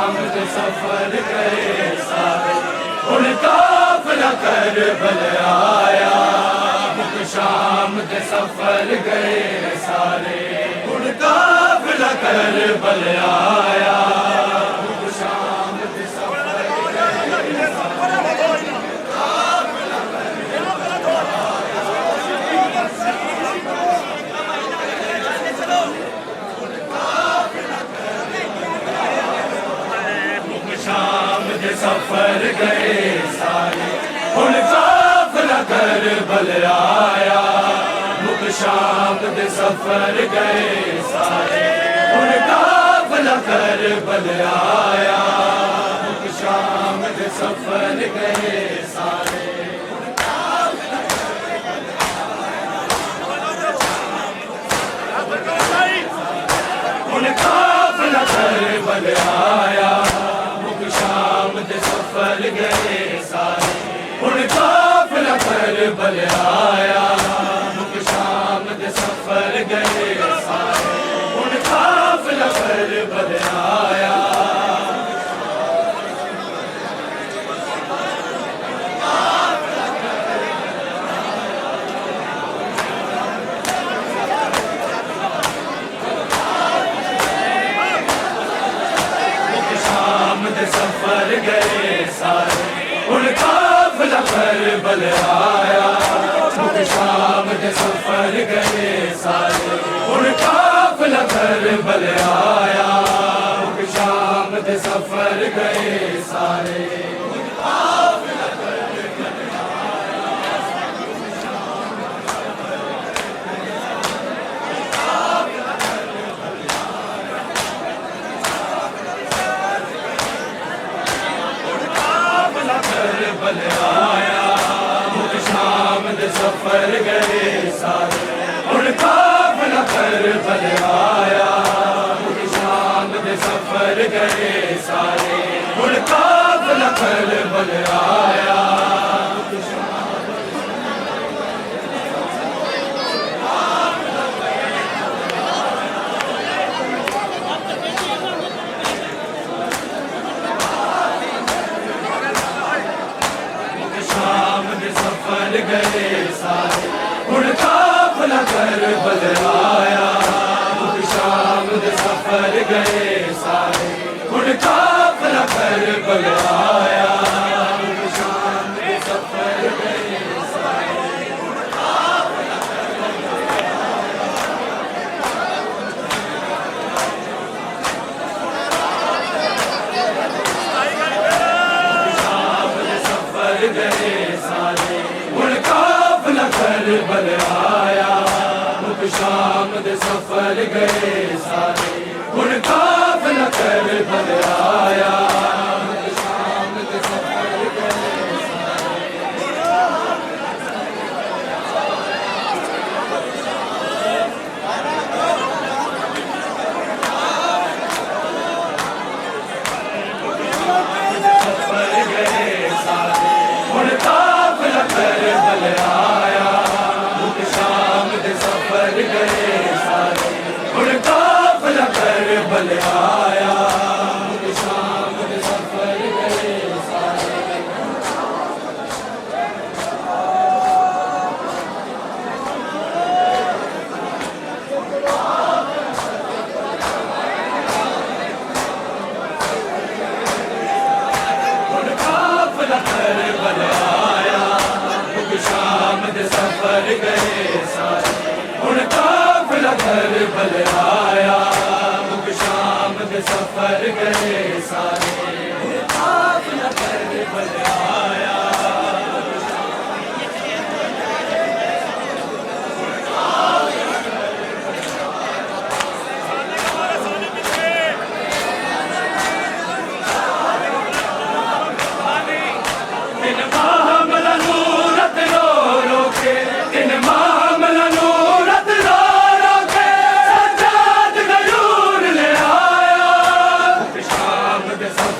शाम दे सफर गए सारे, हुण काफिला करबल आया। मुख शाम दे सफर गए सारे, हुण काफिला करबल आया। मुख शाम दे सफर गए सारे, शाम दे सफर गए सारे, हुण काफिला करबल आया। मुख शाम दे सफर गए सारे, हुण काफिला करबल आया। मुख शाम दे सफर गए सारे, हुण काफिला करबल आया। शाम दे सफर गए सारे, हुण काफिला करबल आया। मुख शाम दे सफर गए सारे, हुण काफिला करबल आया। सफर गए सारे, हुण काफिला करबल आया। मुख शाम दे सफर गए सारे, हुण काफिला करबल आया। मुख शाम दे सफर गए सारे, करबल आया। मुख शाम दे सफर गए सारे, हुण काफिला करबल आया। मुख शाम दे सफर गए सारे, हुण काफिला करबल आया। सफर गए सारे, हुण काफिला करबल आया। मुख शाम दे सफर गए सारे, हुण काफिला करबल आया। मुख शाम दे सफर गए सारे, हुण काफिला करबल आया। मुख शाम दे सफर गए सारे, हुण काफिला करबल आया। मुख शाम दे सफर गए सारे, हुण काफिला करबल आया। मुख शाम दे सफर गए सारे, हुण काफिला करबल आया। मुख शाम दे सफर गए सारे, हुण काफिला करबल आया। मुख शाम दे सफर गए सारे, हुण काफिला करबल आया। मुख शाम दे सफर गए सारे, हुण काफिला करबल आया। दिन मामला नूरत रो रो के, दिन मामला नूरत रो रो के, सज्जाद गयूर ले आया। मुख शाम दे सफर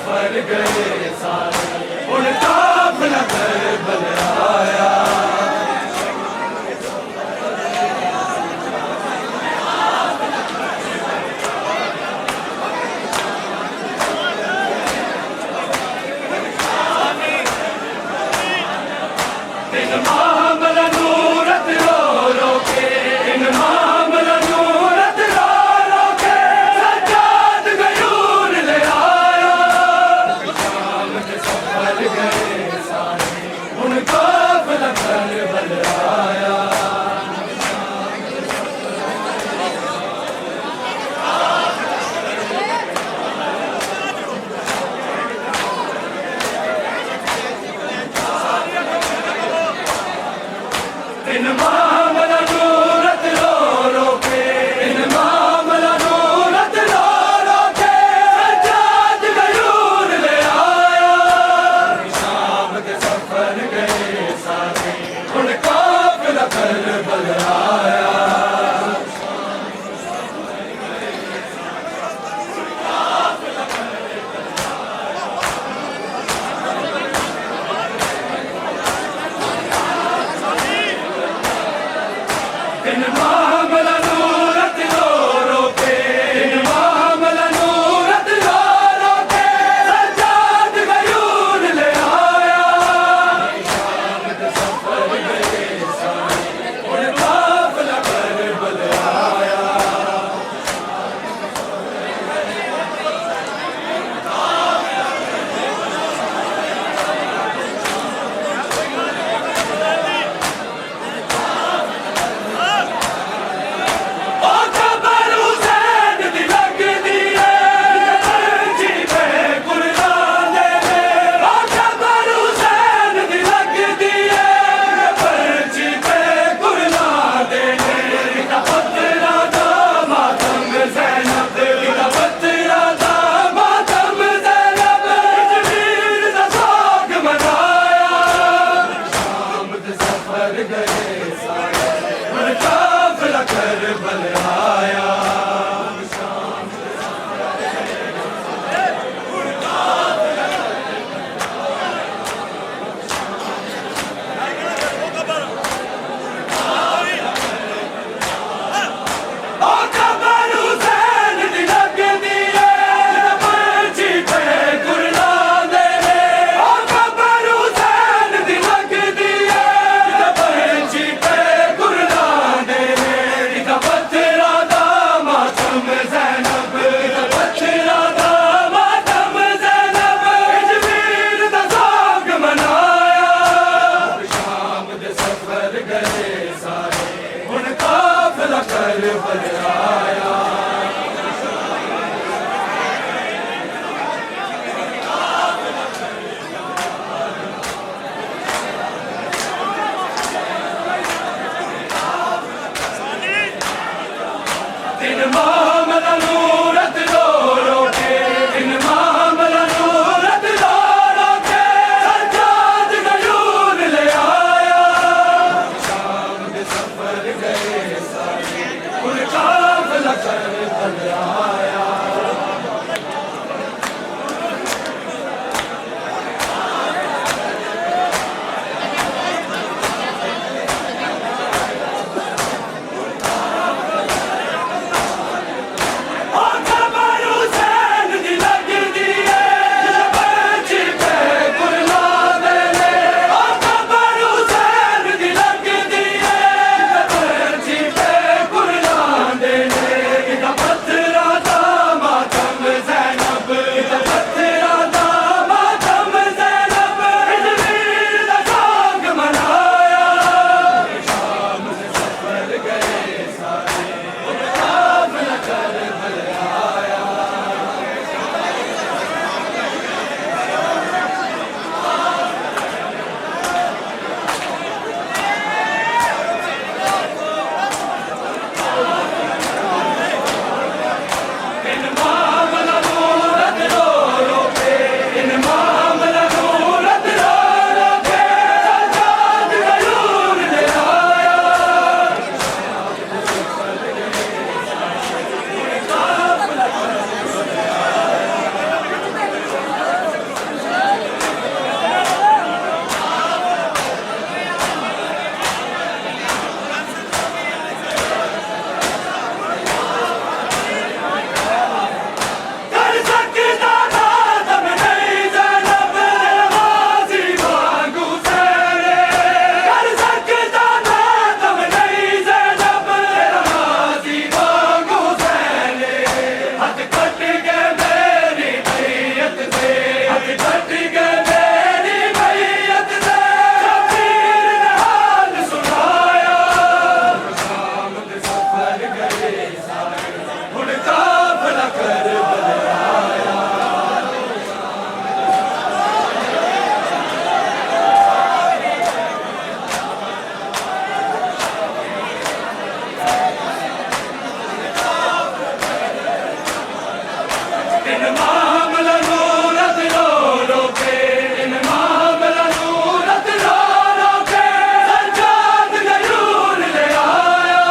इन मामला नूरत रो रो के, इन मामला नूरत रो रो के सज्जाद गयूर ले आया।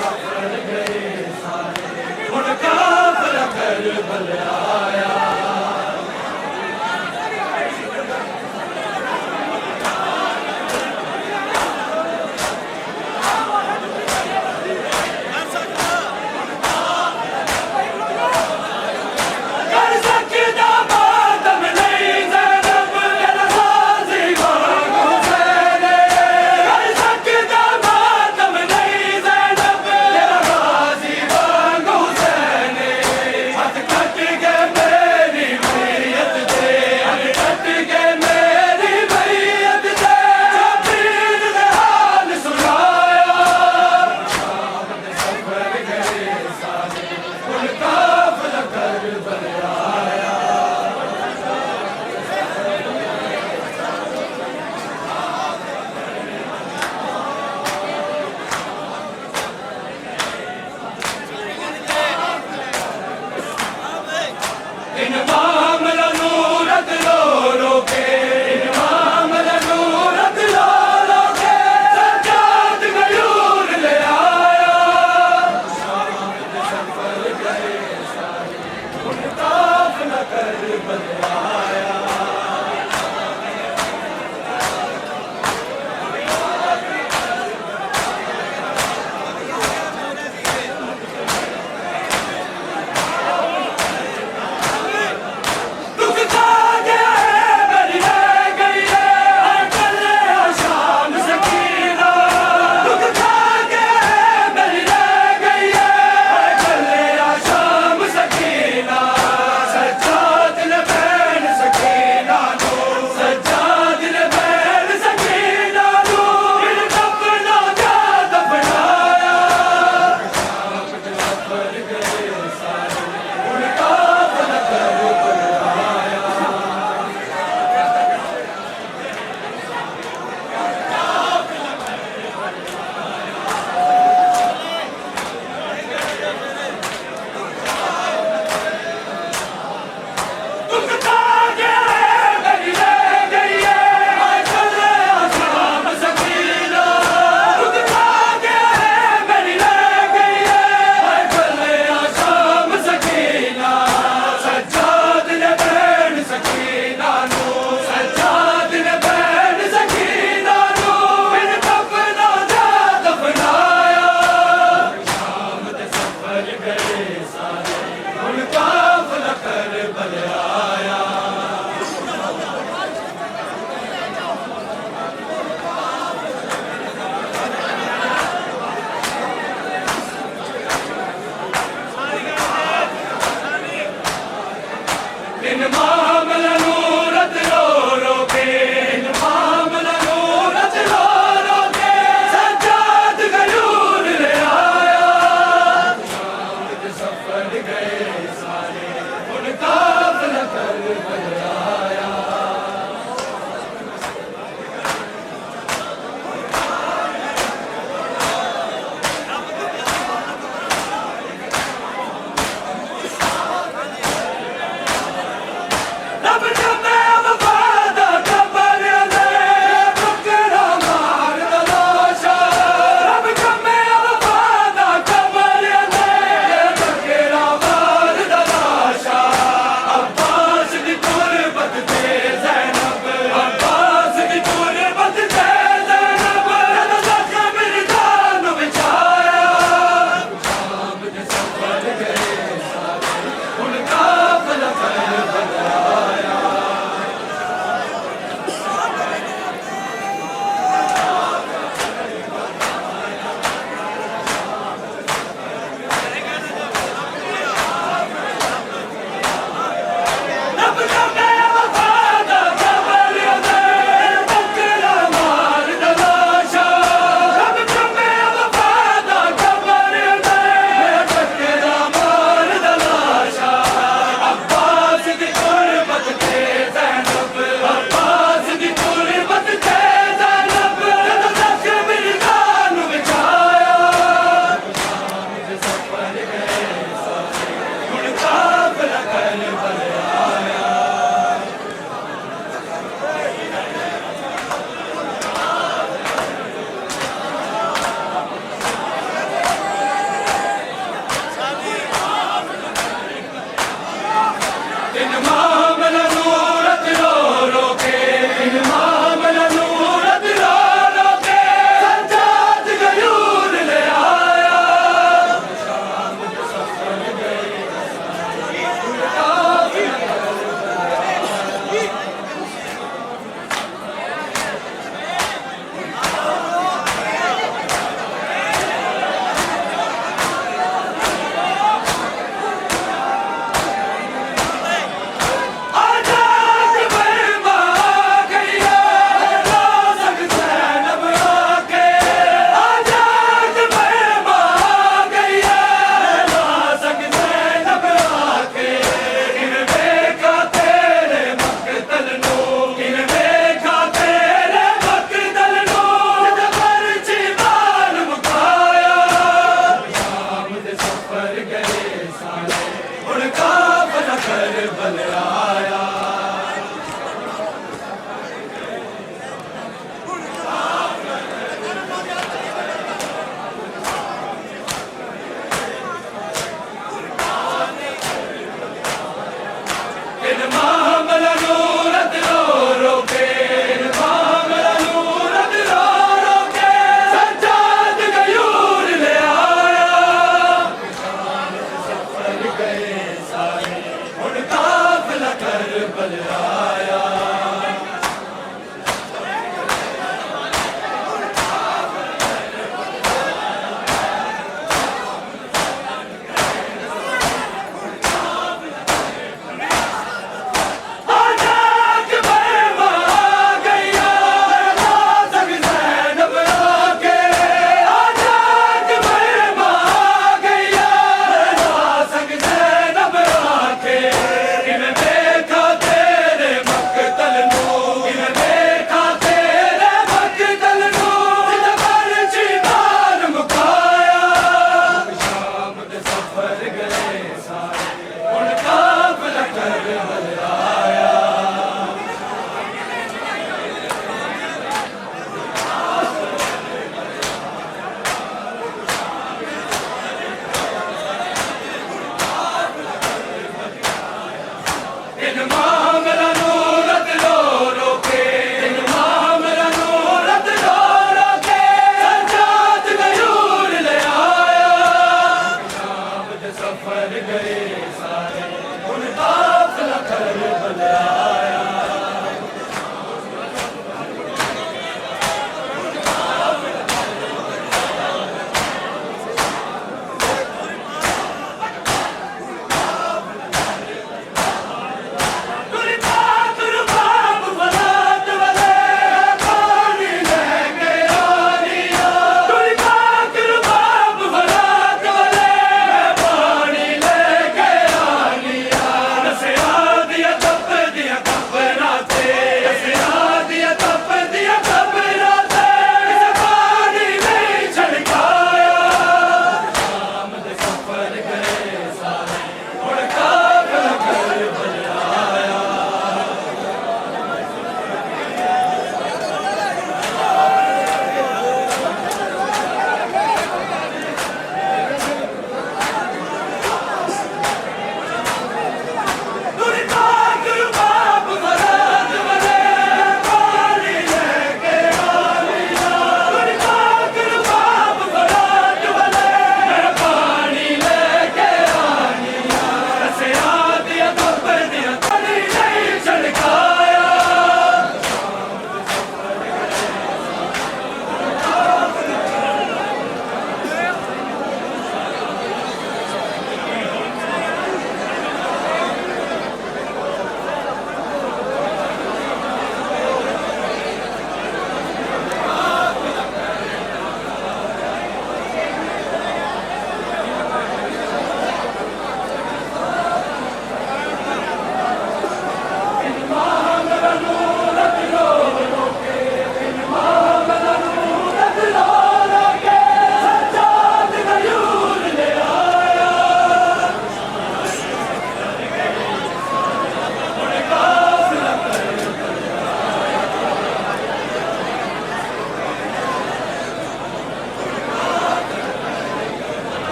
सफर गए सारे हुण काफिला करबल आया। इन मामला नूरत रो रो के, इन मामला नूरत रो रो के सज्जाद गयूर ले आया। सफर गए सारे हुण काफिला करबल आया। इन मामला नूरत रो रो के, इन मामला नूरत रो रो के सज्जाद गयूर ले आया। सफर करबल आया। इन मामला नूरत रो रो के, इन मामला नूरत रो रो के सज्जाद गयूर ले आया। सफर गए सारे हुण काफिला करबल आया। इन मामला नूरत रो रो के, इन मामला नूरत रो रो के सज्जाद गयूर ले आया। शाम दे सफर गए सारे हुण काफिला कर